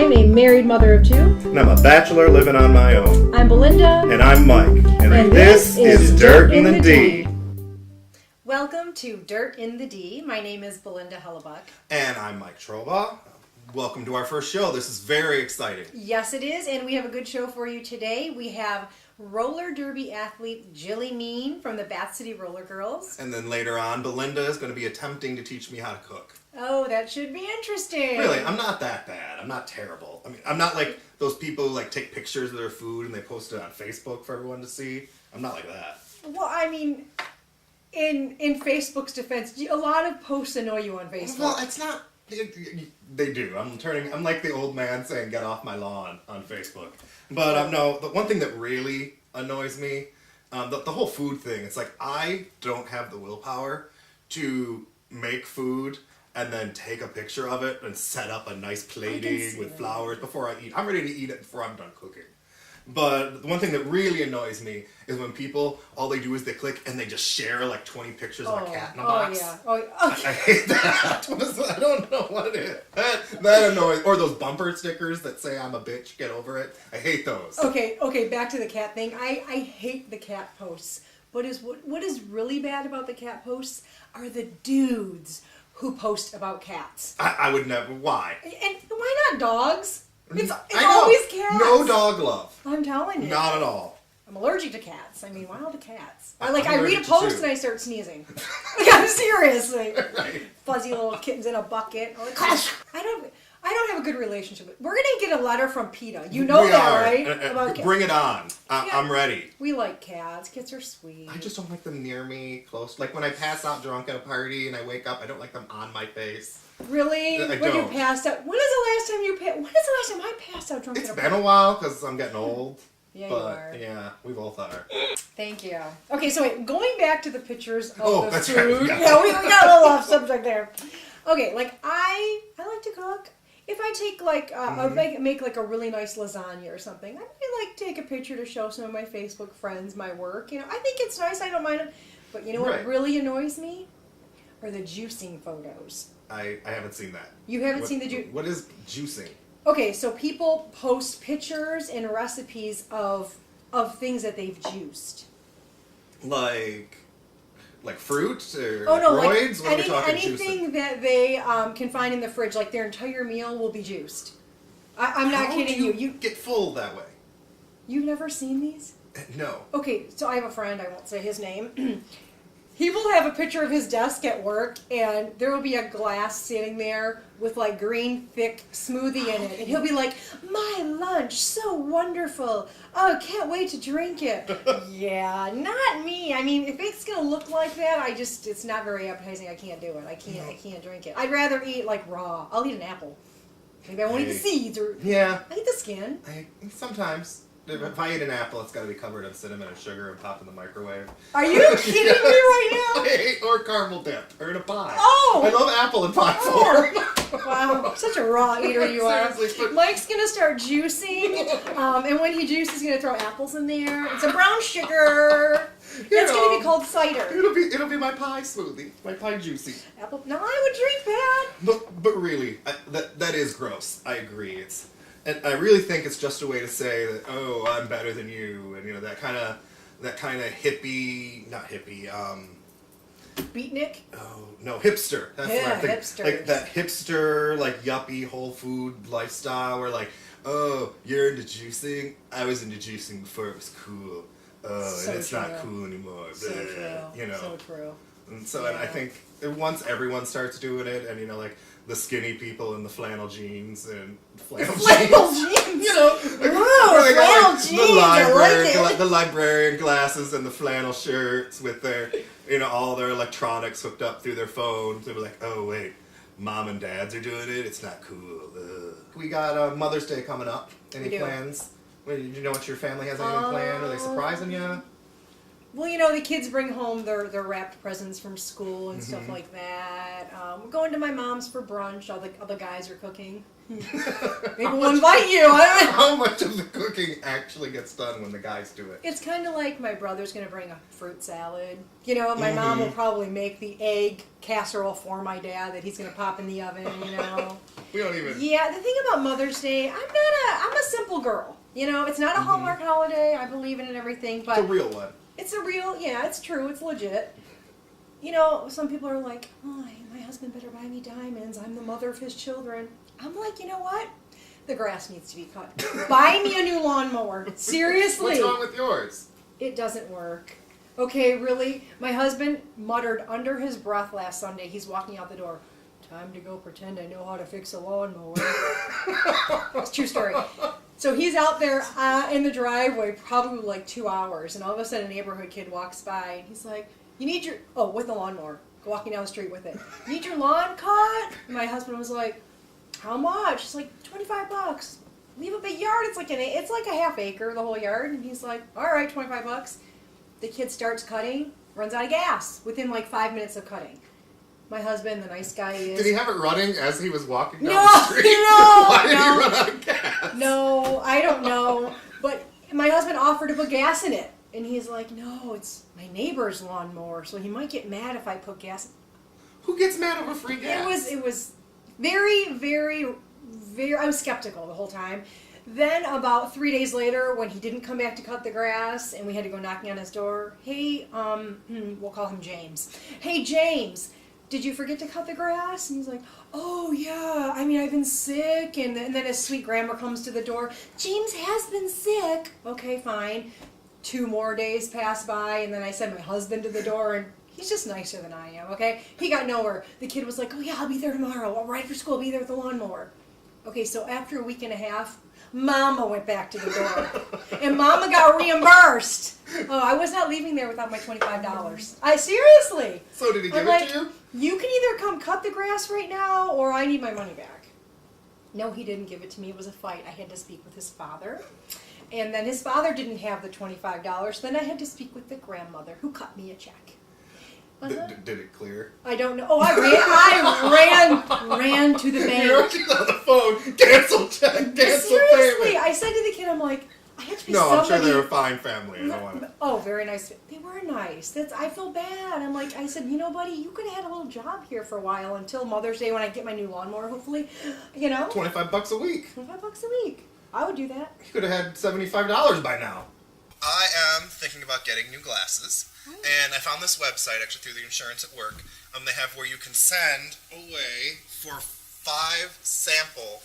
I'm a married mother of two. And I'm a bachelor living on my own. I'm Belinda. And I'm Mike. And this is Dirt in the D. Welcome to Dirt in the D. My name is Belinda Hellebuck. And I'm Mike Trobaugh. Welcome to our first show. This is very exciting. Yes, it is. And we have a good show for you today. We have roller derby athlete Jillie Mean from the Bath City Roller Girls. And then later on, Belinda is going to be attempting to teach me how to cook. Oh, that should be interesting. Really, I'm not that bad. I'm not terrible. I mean, I'm not like those people who like take pictures of their food and they post it on Facebook for everyone to see. I'm not like that. Well, I mean, in Facebook's defense, a lot of posts annoy you on Facebook. Well, it's not... They do. I'm like the old man saying, "Get off my lawn" on Facebook. But no, the one thing that really annoys me, the whole food thing. It's like I don't have the willpower to make food and then take a picture of it and set up a nice plating with flowers before I eat. I'm ready to eat it before I'm done cooking. But the one thing that really annoys me is when people, all they do is they click and they just share like 20 pictures of a cat in a box. Yeah. Oh, yeah. I hate that. I don't know what it is. That annoys. Or those bumper stickers that say "I'm a bitch, get over it." I hate those. Okay, back to the cat thing. I hate the cat posts. What is really bad about the cat posts are the dudes who post about cats. I would never. Why? And why not dogs? It's I know. always cats. No dog love. I'm telling you. Not at all. I'm allergic to cats. I mean, why all the cats? I I'm read a post and I start sneezing. Like, I'm serious. Like, Right. Fuzzy little kittens in a bucket. Like, I don't have a good relationship. We're gonna get a letter from PETA. You know that, right? About Bring it on. Yeah. I'm ready. We like cats. Cats are sweet. I just don't like them near me, close. Like when I pass out drunk at a party and I wake up, I don't like them on my face. Really? I When you don't. passed out? When is the last time I passed out drunk? It's at a been party? a while because I'm getting old. Yeah, but you are. yeah, we both are. Thank you. Okay, so wait, going back to the pictures of the that's food. right. Yeah, we got a little off subject there. Okay, like I like to cook. If I take like I make like a really nice lasagna or something, I might like take a picture to show some of my Facebook friends my work. You know, I think it's nice. I don't mind it. But you know what really annoys me? Are the juicing photos. I haven't seen that. You haven't seen the juice? What is juicing? Okay, so people post pictures and recipes of things that they've juiced. Like fruit or like roids? What are we talking anything juicing? that they can find in the fridge, like their entire meal will be juiced. I'm not kidding you. You get full that way. You've never seen these? No. Okay, so I have a friend, I won't say his name. He will have a picture of his desk at work, and there will be a glass sitting there with like green, thick smoothie in it. And he'll be like, "My lunch, so wonderful. Oh, can't wait to drink it." Yeah, not me. I mean, if it's going to look like that, it's not very appetizing. I can't do it. I can't drink it. I'd rather eat like raw. I'll eat an apple. Maybe I won't eat the seeds or Yeah. I eat the skin. Sometimes. If I eat an apple, it's got to be covered in cinnamon and sugar and popped in the microwave. Are you kidding me right now? Or caramel dip, or in a pie. Oh! I love apple in pie form. Wow, such a raw eater you are. Seriously. Mike's going to start juicing, and when he juices, he's going to throw apples in there and some brown sugar. It's going to be called cider. It'll be my pie smoothie, my pie juicy. Apple? No, I would drink that. But really, that is gross. I agree. And I really think it's just a way to say that, oh, I'm better than you, and you know that kind of hippie, not hippie, Beatnik? Oh no, hipster. That's what I think. Hipsters. Like that hipster, like yuppie Whole Food lifestyle, where like, oh, you're into juicing. I was into juicing before it was cool. Oh, So and it's true. not cool anymore. So Bleh. true. You know. So true. And so, Yeah. and I think once everyone starts doing it, and you know, like the skinny people in the flannel jeans and Flannel jeans, jeans? you know, like, Wow, they got, flannel jeans, I like it. the librarian glasses and the flannel shirts with their, you know, all their electronics hooked up through their phones. They were like, oh wait, mom and dads are doing it. It's not cool. Ugh. We got Mother's Day coming up. Any plans? Do you know what your family has anything planned? Are they surprising you? Well, you know, the kids bring home their wrapped presents from school and stuff like that. We're going to my mom's for brunch. All the guys are cooking. Maybe we'll invite you. I don't know. How much of the cooking actually gets done when the guys do it? It's kind of like my brother's going to bring a fruit salad. You know, my mom will probably make the egg casserole for my dad that he's going to pop in the oven, you know. We don't even. Yeah, the thing about Mother's Day, I'm a simple girl. You know, it's not a Hallmark holiday. I believe in it and everything, but It's a real one. it's a real, yeah, it's true. It's legit. You know, some people are like, oh, my husband better buy me diamonds. I'm the mother of his children. I'm like, you know what? The grass needs to be cut. Buy me a new lawnmower. Seriously. What's wrong with yours? It doesn't work. Okay, really? My husband muttered under his breath last Sunday. He's walking out the door. Time to go pretend I know how to fix a lawnmower. It's a true story. So he's out there in the driveway probably like 2 hours, and all of a sudden a neighborhood kid walks by, and he's like, you need your, with a lawnmower, walking down the street with it. You need your lawn cut? And my husband was like, how much? It's like $25. Leave a big yard. It's like a half acre, the whole yard. And he's like, all right, $25. The kid starts cutting, runs out of gas within like 5 minutes of cutting. My husband, the nice guy he is. Did he have it running as he was walking down No, the street? no, Why did no. he run out of gas? No, I don't know. But my husband offered to put gas in it. And he's like, no, it's my neighbor's lawnmower, so he might get mad if I put gas. Who gets mad over free gas? It was very, very, very, I was skeptical the whole time. Then about 3 days later, when he didn't come back to cut the grass, and we had to go knocking on his door, hey, we'll call him James. Hey, James, did you forget to cut the grass? And he's like, oh, yeah, I mean, I've been sick. And then his sweet grandma comes to the door. James has been sick. Okay, fine. 2 more days pass by, and then I send my husband to the door, and he's just nicer than I am, okay? He got nowhere. The kid was like, oh, yeah, I'll be there tomorrow. I'll ride for school. I'll be there with the lawnmower. Okay, so after a week and a half, Mama went back to the door, and Mama got reimbursed. Oh, I was not leaving there without my $25. Seriously. So did he give I'm it to you? You can either come cut the grass right now, or I need my money back. No, he didn't give it to me. It was a fight. I had to speak with his father. And then his father didn't have the $25. Then I had to speak with the grandmother, who cut me a check. Did it clear? I don't know. Oh, I ran to the bank. You're actually on the phone. Cancel check. Cancel Seriously, payment. I said to the kid, I'm like, I have to be No, somebody. I'm sure they're a fine family. I don't want to. Oh, very nice. They were nice. I feel bad. I'm like, I said, you know, buddy, you could have had a little job here for a while until Mother's Day when I get my new lawnmower, hopefully. You know? $25 a week. $25 a week. I would do that. He could have had $75 by now. I am thinking about getting new glasses, and I found this website actually through the insurance at work. They have where you can send away for 5 sample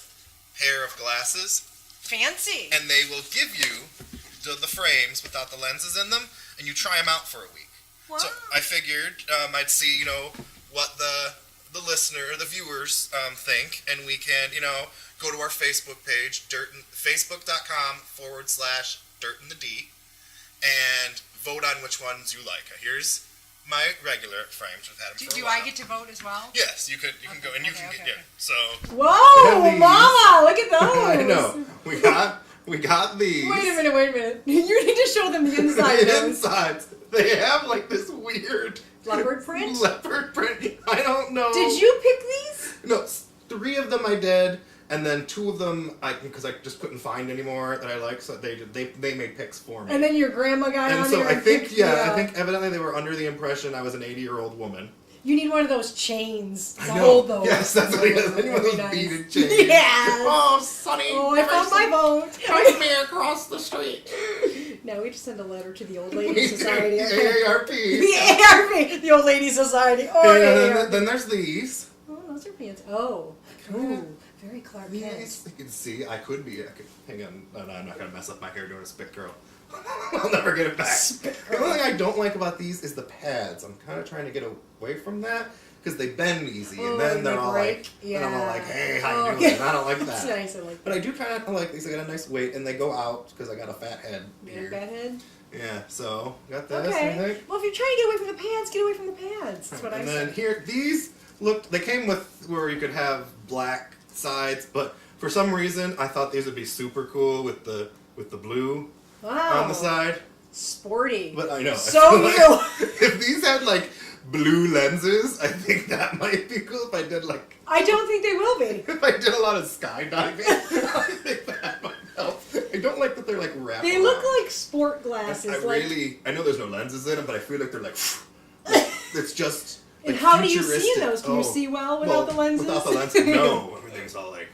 pair of glasses, Fancy. and they will give you the frames without the lenses in them, and you try them out for a week. Wow. So I figured I'd see, what the listener, the viewers think, and we can, go to our Facebook page, facebook.com/dirtinthed, and vote on which ones you like. Here's my regular frames. We've had them for a Do while. I get to vote as well? Yes, you can go, and you can okay, get, yeah. okay. So. Whoa, these. Mama, look at those. I know. We got these. Wait a minute. You need to show them the inside. The ones. insides. They have like this weird Leopard print? Leopard print. I don't know. Did you pick these? No, 3 of them I did, and then 2 of them because I just couldn't find any more that I liked, so they made picks for me. And then your grandma got And on so there. I think picked I think evidently they were under the impression I was an 80-year-old woman. You need one of those chains to I know. hold those. Yes, that's what it is. Any one of Very those nice. beaded chains. Yes. Oh, Sonny. Oh, I found my vote. Take me across the street. No, we just send a letter to the Old We Lady do. Society. AARP. The AARP, the Old Lady Society. Oh, And AARP. then there's these. Oh, those are fancy. Oh, ooh, very Clark Kent. These, you can see, hang on, no, I'm not going to mess up my hair doing a spit curl. I'll never get it back. Spit The curl. only thing I don't like about these is the pads. I'm kind of trying to get away from that because they bend easy, Oh, and then they're they all break? like, Yeah. and I'm all like, hey, how Oh, you doing? yeah. I don't like that. That's nice, I like that. But I do kind of like these. They got a nice weight, and they go out because I got a fat head You got a here. bad head? Yeah, so got this. I Okay. think. Well, if you're trying to get away from the pads, get away from the pads. That's what I And said. then here, these they came with where you could have black sides, but for some reason I thought these would be super cool with the blue Wow. on the side. Sporty. But I know. So I feel you. like if these had like blue lenses, I think that might be cool. If I did I don't think they will be. if I did a lot of skydiving, I think that might help. I don't like that they're like wrapped. They look like sport glasses. I like, know there's no lenses in them, but I feel like they're like it's just And like how do you see futuristic. those? Can you see well without the lenses? Without the lenses, no. Everything's all like.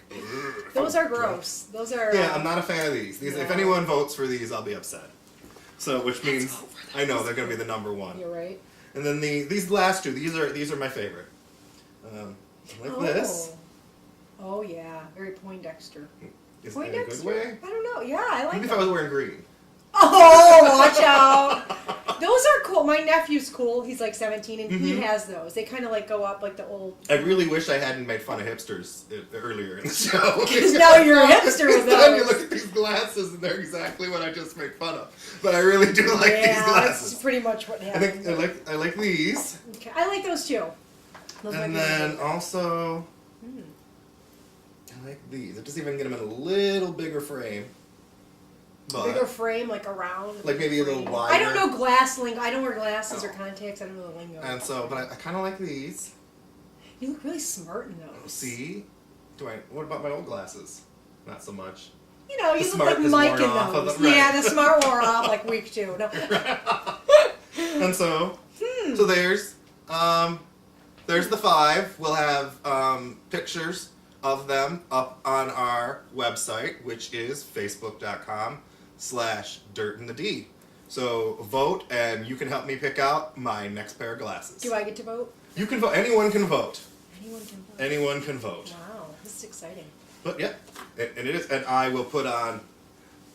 Those are gross. Those are. Yeah, I'm not a fan of these. No. If anyone votes for these, I'll be upset. So, which means I know they're going to be the number one. You're right. And then these last two, these are my favorite. Like this. Oh yeah, very Poindexter. Is that a Poindexter? good way? I don't know. Yeah, I like Maybe if that. I was wearing green. Oh, watch out! Those are cool. My nephew's cool. He's like 17, and he has those. They kind of like go up like the old. I really wish I hadn't made fun of hipsters earlier in the show. Because now you're a hipster with Now you those. look at these glasses, and they're exactly what I just made fun of. But I really do like these Yeah, glasses. that's pretty much what I happened. think I like these. Okay, I like those too. Those might And be my then favorite. also, I like these. I just even get them in a little bigger frame. But Bigger frame, like around. like maybe a little frame. wider. I don't know glass lingo. I don't wear glasses or Oh. contacts. I don't know the lingo. And so, but I kind of like these. You look really smart in those. See? What about my old glasses? Not so much. You know, The you look smart like is Mike in worn off of those. them, right. Yeah, the smart wore off like week 2. No. And so, so there's the 5. We'll have pictures of them up on our website, which is facebook.com/dirtinthed. So vote, and you can help me pick out my next pair of glasses. Do I get to vote? You can vote. Anyone can vote. Anyone can vote. Anyone can vote. Wow, this is exciting. But yeah, and it is. And I will put on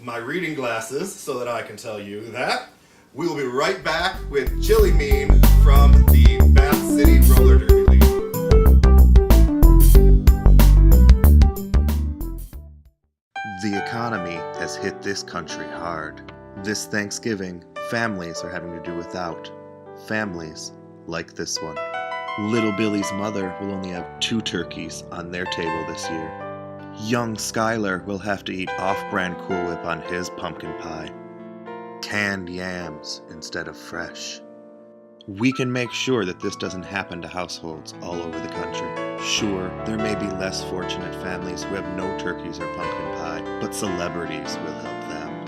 my reading glasses so that I can tell you that. We will be right back with Jillie Mean from the Bath City Roller Derby League. The economy has hit this country hard. This Thanksgiving, families are having to do without. Families like this one. Little Billy's mother will only have 2 turkeys on their table this year. Young Skylar will have to eat off-brand Cool Whip on his pumpkin pie. Canned yams instead of fresh. We can make sure that this doesn't happen to households all over the country. Sure, there may be less fortunate families who have no turkeys or pumpkin pie, but celebrities will help them.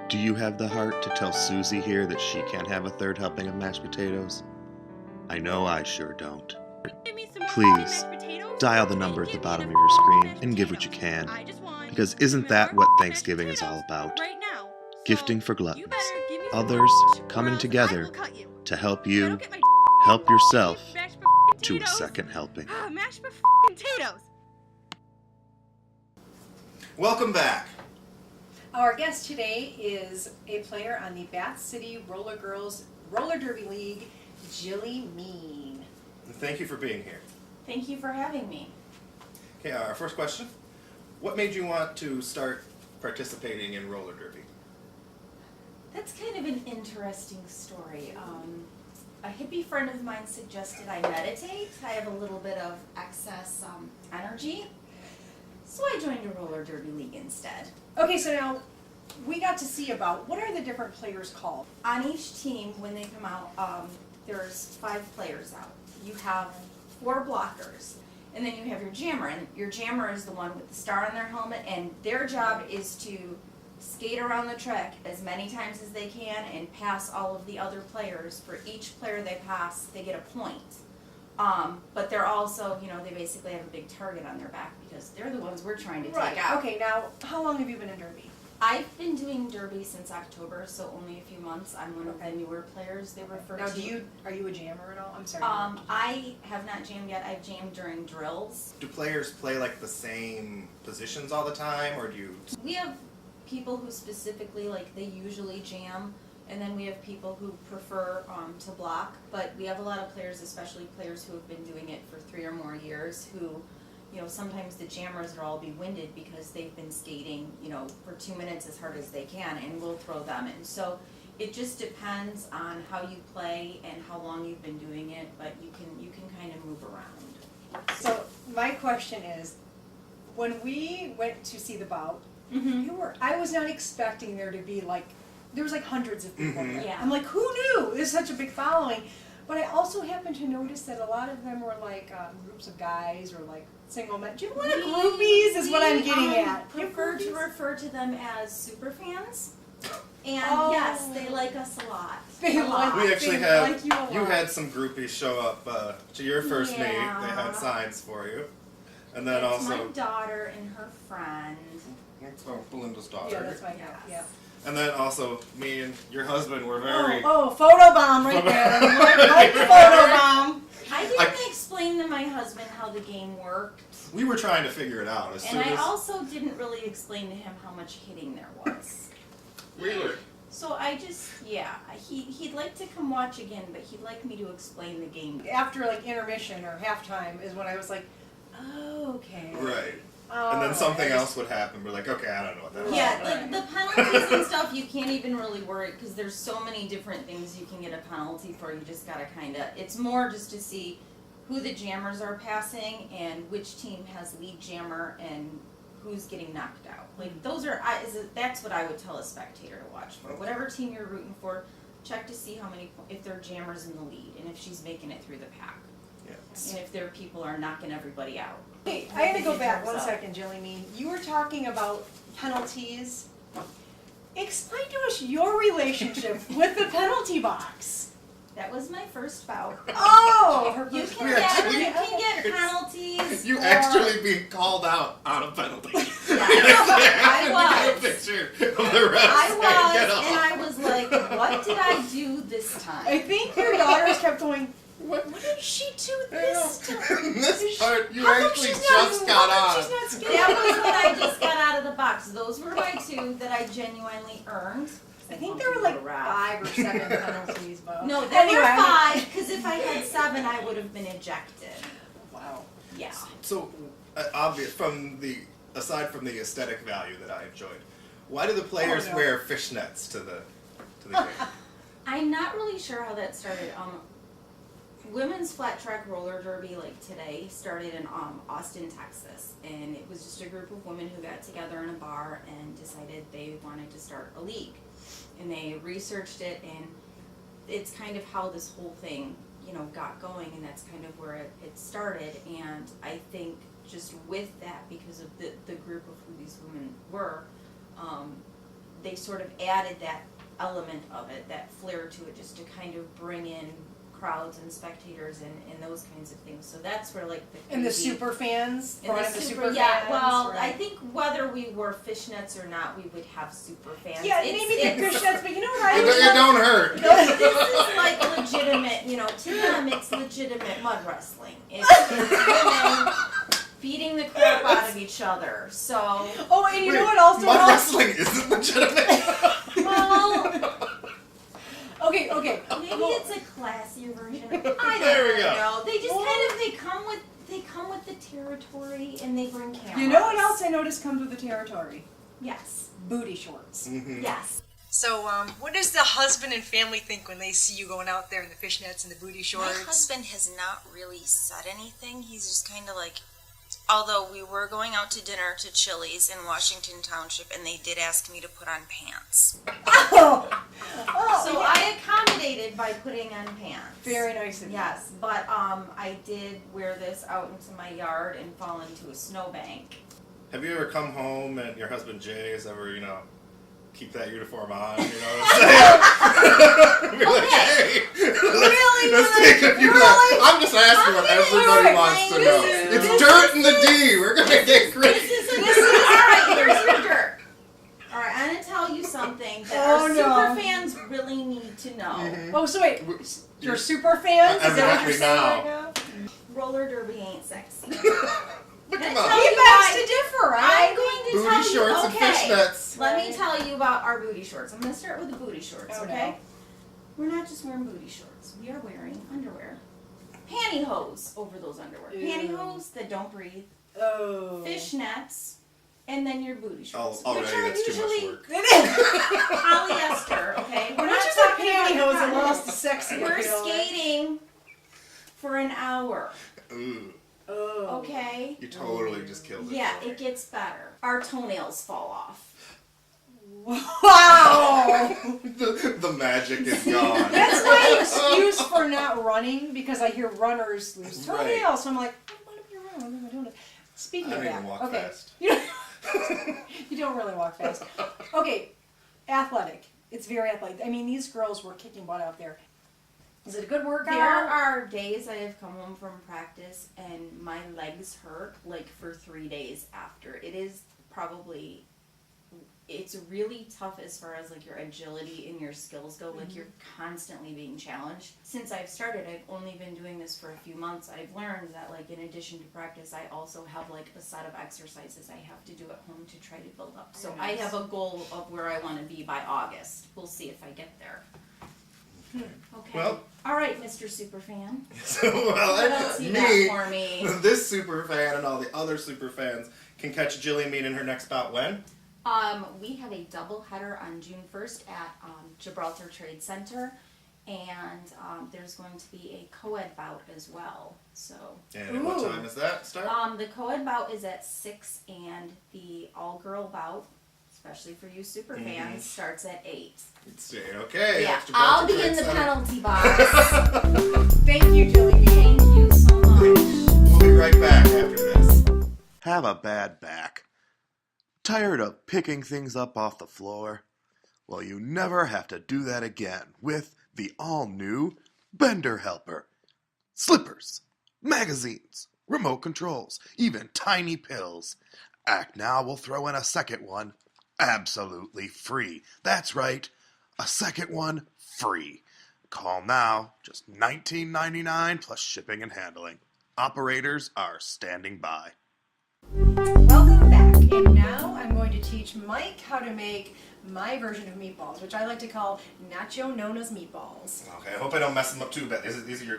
Do you have the heart to tell Susie here that she can't have a 3rd helping of mashed potatoes? I know I sure don't. Please, dial the number at the bottom of your screen and give what you can, because isn't that what Thanksgiving is all about? Gifting for gluttons, others coming together to help you help yourself to a second helping. Mashed potatoes. Welcome back. Our guest today is a player on the Bath City Roller Girls Roller Derby League, Jillie Mean. Thank you for being here. Thank you for having me. Okay, our first question. What made you want to start participating in roller derby? That's kind of an interesting story. A hippie friend of mine suggested I meditate. I have a little bit of excess energy. So I joined a roller derby league instead. Okay, so now we got to see about what are the different players called? On each team, when they come out, there's 5 players out. You have 4 blockers, and then you have your jammer. And your jammer is the one with the star on their helmet, and their job is to skate around the track as many times as they can and pass all of the other players. For each player they pass, they get a point. But they're also, they basically have a big target on their back because they're the ones we're trying to take out. Okay, now how long have you been in Derby? I've been doing derby since October, so only a few months. I'm one of the newer players they refer Now, to. are you a jammer at all? I'm sorry. I have not jammed yet. I've jammed during drills. Do players play like the same positions all the time, or do you? We have people who specifically, they usually jam, and then we have people who prefer to block, but we have a lot of players, especially players who have been doing it for 3 or more years, who, sometimes the jammers will all be winded because they've been skating, for 2 minutes as hard as they can, and we'll throw them in. So it just depends on how you play and how long you've been doing it, but you can kind of move around. So my question is, when we went to see the bout, I was not expecting there to be there was hundreds of people there. Yeah. I'm like, who knew? There's such a big following. But I also happened to notice that a lot of them were groups of guys or single men. Do you have a lot of groupies is what I'm getting at. Prefer to refer to them as super fans. And yes, they like us a lot. They A lot. We actually They had, like you a you lot. had some groupies show up to your first meet. They Yeah. had signs for you. And then It's my also, daughter and her friend. oh, Belinda's daughter. Yeah, that's my Yes. yeah. And then also, me and your husband were very, Oh, photo bomb right there. Like the photo bomb. I didn't explain to my husband how the game worked. we were trying to figure it out as And soon I as also didn't really explain to him how much hitting there was. we were. So I just, he'd like to come watch again, but he'd like me to explain the game. After like intermission or halftime is when I was like, oh, okay. Right. Oh, And then something I just- else would happen. We're like, okay, I don't know what that was. Yeah, Right. the penalties and stuff, you can't even really worry, because there's so many different things you can get a penalty for. You just gotta it's more just to see who the jammers are passing and which team has lead jammer and who's getting knocked out. Like, those are, that's what I would tell a spectator to watch for. Whatever team you're rooting for, check to see how many, if their jammer's in the lead and if she's making it through the pack. Yeah. And if their people are knocking everybody out. Hey, I had to go back one Up. second, Jillie Mean. You were talking about penalties. Explain to us your relationship with the penalty box. That was my first foul. Oh, her You first can We get, actually- you can get penalties. You or- actually being called out on a penalty. Yeah, I I Get a was. picture of the rest I saying, "Get was, off." and I was like, what did I do this time? I think your daughters kept going, what did she do this time? This part, you How come actually she's just not, got how come on. she's not scared? That was what I just got out of the box. Those were my two that I genuinely earned. I think there were like 5 or 7 penalties, but No, there anyway, were I 5, because if I had 7, I would have been ejected. mean, wow. Yeah. So, obvious aside from the aesthetic value that I enjoyed, why do the players no. wear fishnets to the game? I'm not really sure how that started. Women's flat track roller derby, like today, started in Austin, Texas, and it was just a group of women who got together in a bar and decided they wanted to start a league, and they researched it, and it's kind of how this whole thing, got going, and that's kind of where it started. And I think just with that, because of the group of who these women were, they sort of added that element of it, that flair to it, just to kind of bring in crowds and spectators and those kinds of things. So that's where like the And the crazy- super fans, and brought in the super fans. yeah, well, right. I think whether we wore fishnets or not, we would have super fans. Yeah, It's- maybe the it's- fishnets, but you know what I It always don't hurt. this is like legitimate, to them it's legitimate mud wrestling. It's women beating the crap out of each other. So, Oh, and you Wait, know what also mud helps? wrestling isn't legitimate. well, Okay. maybe it's a classier version. I don't There we really go. know. They just they come with the territory and they bring cameras. You know what else I noticed comes with the territory? Yes. Booty shorts. Mhm. Yes. So, what does the husband and family think when they see you going out there in the fishnets and the booty My shorts? husband has not really said anything. He's just kind of like, although we were going out to dinner to Chili's in Washington Township, and they did ask me to put on pants. Oh, So I accommodated by putting on pants. very nice of you. Yes, but I did wear this out into my yard and fall into a snowbank. Have you ever come home and your husband Jay has ever, keep that uniform on? You know what I'm saying? Be like, hey, let's take a few Really? I'm just asking what everybody Wait, wants to this know. is- It's this dirt in the D. We're gonna get This crazy. is alright, here's your dirt. Alright, I'm gonna tell you something that Oh, our no. super fans really need to know. Mhm. Oh, so wait, W- you're super fans? Is that what you're Evidently saying now. right now? Roller derby ain't sexy. Look Let's at tell that. He you begs why. to differ, I'm right? going to Booty tell shorts you, and okay. fishnets. Let me tell you about our booty shorts. I'm gonna start with the booty shorts, Oh, okay? no. We're not just wearing booty shorts. We are wearing underwear. Pantyhose over those underwear. Ew. Pantyhose that don't breathe. Oh. Fishnets. And then your booty shorts. Already, which are that's too much usually work. polyester, okay? We're not just a pantyhose and lost the sexy We're appeal. skating for an hour, Ooh, Oh. okay? you totally just killed it. Yeah, for me. it gets better. Our toenails fall off. Wow! the magic is gone. That's my excuse for not running, because I hear runners lose Right. Oh, toenails. So I'm like, I want to be a runner. What am I doing? Speaking I of don't that, even walk okay. fast. You don't really walk fast. Okay, athletic. It's very athletic. I mean, these girls were kicking butt out there. Is it a good workout? There are days I have come home from practice and my legs hurt like for 3 days after. It is probably, it's really tough as far as like your agility and your skills go. Like you're constantly being challenged. Since I've started, I've only been doing this for a few months. I've learned that like in addition to practice, I also have like a set of exercises I have to do at home to try to build up. So I have a goal of where I want to be by August. We'll see if I get there. Okay. Well, all right, Mr. Superfan. So, well, What else you got for me? this super fan and all the other super fans can catch Jillie Mean in her next bout when? We have a doubleheader on June 1st at Gibraltar Trade Center, and there's going to be a co-ed bout as well. So. And at what time is that start? The co-ed bout is at 6, and the all-girl bout, especially for you super fans, starts at 8. Okay. Yeah, that's Gibraltar I'll be Trade in the Center. penalty box. Thank you, Jillie Mean. Thank you so much. We'll be right back after this. Have a bad back? Tired of picking things up off the floor? Well, you never have to do that again with the all-new Bender Helper. Slippers, magazines, remote controls, even tiny pills. Act Now will throw in a second one, absolutely free. That's right, a second one free. Call now, just $19.99 plus shipping and handling. Operators are standing by. Welcome back, and now I'm going to teach Mike how to make my version of meatballs, which I like to call Nacho Nona's meatballs. Okay, I hope I don't mess them up too bad. These are your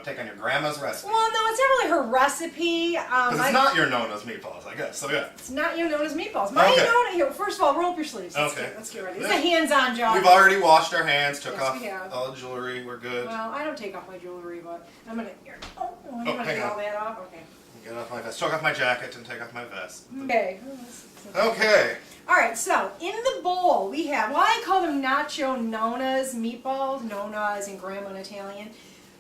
take on your grandma's recipe. Well, no, it's not really her recipe. 'Cause it's not your Nona's meatballs, I guess. So yeah. It's not your Nona's meatballs. My Okay. Nona, here, first of all, roll up your sleeves. Okay. Let's get ready. This is a hands-on job. We've already washed our hands, took Yes, off we have. all the jewelry. We're good. Well, I don't take off my jewelry, but I'm gonna, here. Oh, I'm gonna hang get on. all that off? Okay. Get off my vest. Took off my jacket and take off my vest. Okay. Okay. Alright, so in the bowl we have, well, I call them Nacho Nona's meatballs. Nona is in grandma in Italian.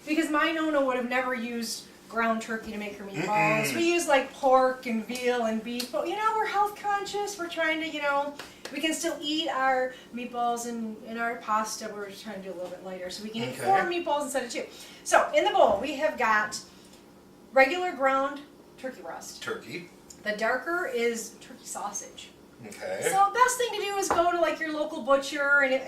Because my Nona would have never used ground turkey to make her meatballs. We use like pork and veal and beef, but you know, we're health conscious. We're trying to, you know, we can still eat our meatballs and our pasta. We're just trying to do a little bit lighter. So we can eat 4 meatballs instead of 2. So in the bowl we have got regular ground turkey breast. Turkey. The darker is turkey sausage. Okay. So best thing to do is go to like your local butcher and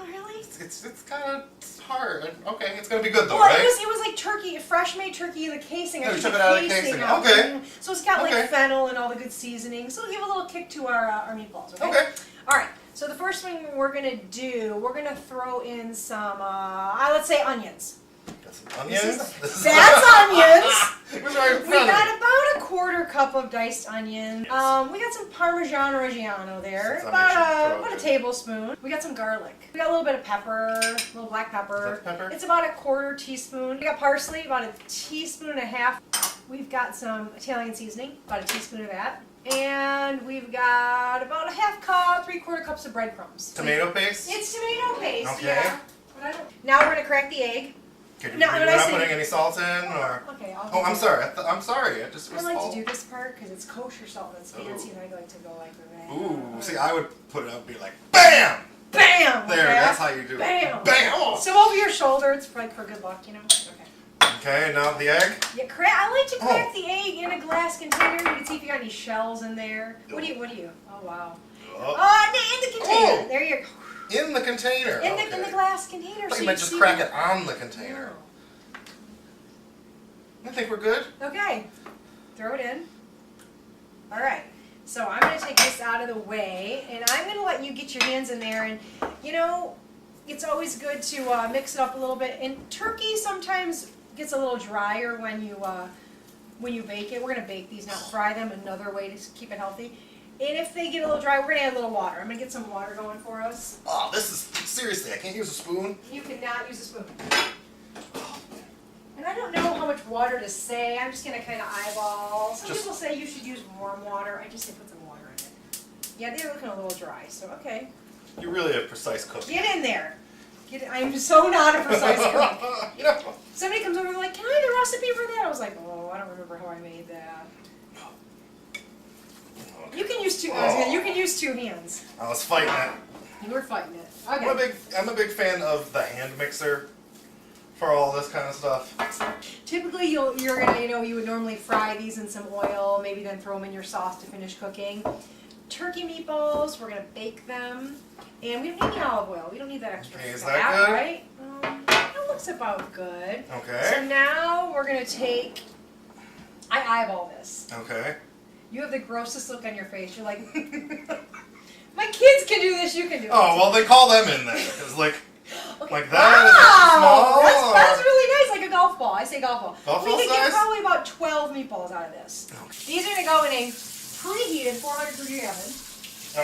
really? It's kind of hard. Okay, it's gonna be good though, Well, right? it was like turkey, fresh made turkey in the casing. I Oh, you took took the it out of the casing. out. Okay. So it's got Okay. like fennel and all the good seasonings. So it'll give a little kick to our meatballs. Okay. Okay. All right. So the first thing we're gonna do, we're gonna throw in some, let's say onions. Got some onions. That's onions. It was right in We front of got me. about a 1/4 cup of diced onion. We got some Parmesan Reggiano there, Since I about mentioned a tablespoon. We got some garlic. We got a little bit of pepper, a little black pepper. Is that pepper? It's about a 1/4 teaspoon. We got parsley, about a teaspoon and a half. We've got some Italian seasoning, about a teaspoon of that. And we've got about a 1/2 cup, 3/4 cups of breadcrumbs. Tomato paste. It's tomato paste, Okay. yeah. But I don't. Now we're gonna crack the egg. Okay, No, we're when I not say- putting any salt in, or? Okay, I'll Oh, do I'm that. sorry. I'm sorry. It just I was like all... to do this part because it's kosher salt that's fancy, and I like to go like that. Ooh, see, I would put it up and be like, BAM! Bam! There, okay? that's how you do it. Bam! BAM! Oh. So over your shoulder, it's like for good luck, you know? Okay. Okay, now the egg. Yeah, I like to crack Oh. the egg in a glass container. You can see if you got any shells in there. What do you? Oh, wow. Oh, In the container. Oh. There you go. in the container. In okay. the glass container. I thought so you meant see just crack it on the container. I think we're good. Okay. Throw it in. All right. So I'm going to take this out of the way, and I'm going to let you get your hands in there. And, you know, it's always good to mix it up a little bit. And turkey sometimes gets a little drier when you bake it. We're going to bake these, not fry them. Another way to keep it healthy. And if they get a little dry, we're going to add a little water. I'm going to get some water going for us. Oh, this is seriously. I can't use a spoon. You cannot use a spoon. And I don't know how much water to say. I'm just going to kind of eyeball. Some people say you should use warm water. I just say put some water in it. Yeah, they're looking a little dry, so okay. You're really a precise cook. Get in there. I'm so not a precise cook. You know. Somebody comes over and like, can I have the recipe for that? I was like, oh, I don't remember how I made that. Okay. You can use two. You can use 2 hands. I was fighting it. You were fighting it. Okay. I'm a big fan of the hand mixer for all this kind of stuff. Typically, you're gonna, you would normally fry these in some oil, maybe then throw them in your sauce to finish cooking. Turkey meatballs, we're gonna bake them, and we don't need any olive oil. We don't need that extra Okay, is fat, that good? right? That looks about good. Okay. So now we're gonna take. I eyeball this. Okay. You have the grossest look on your face. You're like, my kids can do this. You can do it. Oh well, they call them in there because Okay. like that is Wow! small. That's really nice, like a golf ball. I say golf ball. Golf we ball could get size? probably about 12 meatballs out of this. These are gonna go in a preheated 400 degree oven.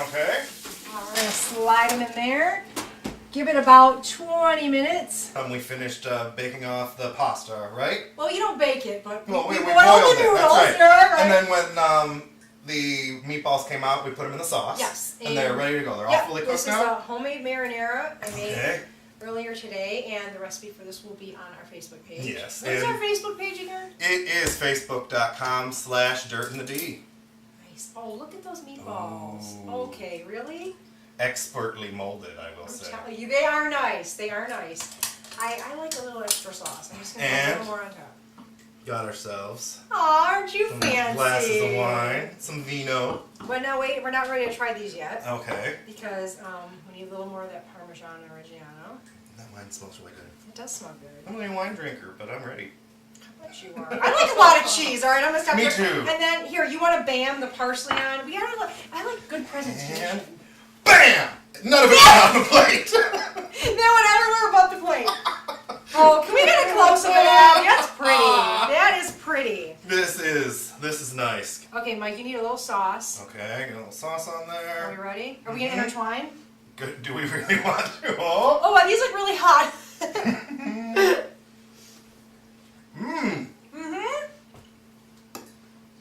Okay. We're gonna slide them in there. Give it about 20 minutes. We finished baking off the pasta, right? Well, you don't bake it, but Well, we boil boiled the it. noodles. That's right. Right. And then when the meatballs came out, we put them in the sauce. Yes. And they're ready to go. They're all Yep, fully this cooked is now. a homemade marinara I made Okay. earlier today, and the recipe for this will be on our Facebook page. Yes, What is and- our Facebook page again? It is facebook.com/dirtinthedee. Nice. Oh, look at those meatballs. Oh. Okay, really? Expertly molded, I will I'm say. telling you, they are nice. They are nice. I like a little extra sauce. I'm just gonna put a And? little more on top. Got ourselves Aw, aren't you some fancy? glasses of wine, some vino. But no, wait, we're not ready to try these yet Okay. because we need a little more of that Parmesan Reggiano. That wine smells really good. It does smell good. I'm not a wine drinker, but I'm ready. I bet you are. I like a lot of cheese. All right, I'm gonna stop Me there. too. And then here, you want to bam the parsley on? I like good presentation. And bam! None of it went on the plate. Then went everywhere but the plate. Oh, can we get a close up of that? That's pretty. That is pretty. This is nice. Okay, Mike, you need a little sauce. Okay, get a little sauce on Are we there. ready? Are we gonna intertwine? Good. Do we really want to? Oh. Oh, wow, these look really hot. Mmm.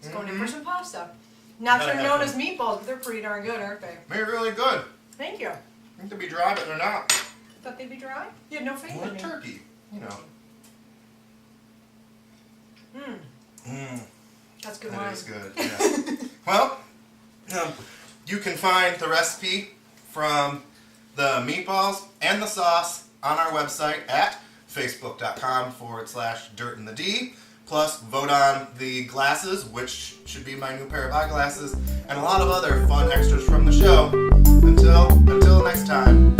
Let's go in for some pasta. Not Gotta sure have Nona's some. meatballs, but they're pretty darn good, aren't they? They're really good. Thank you. I think they'll be dry, but they're not. Thought they'd be dry? You had no faith Well, in me. turkey, you know. Mmm, Mmm. that's good That wine. is good. Yes. Well, you can find the recipe from the meatballs and the sauce on our website at facebook.com/dirtinthedee. Plus, vote on the glasses, which should be my new pair of eyeglasses, and a lot of other fun extras from the show. Until next time.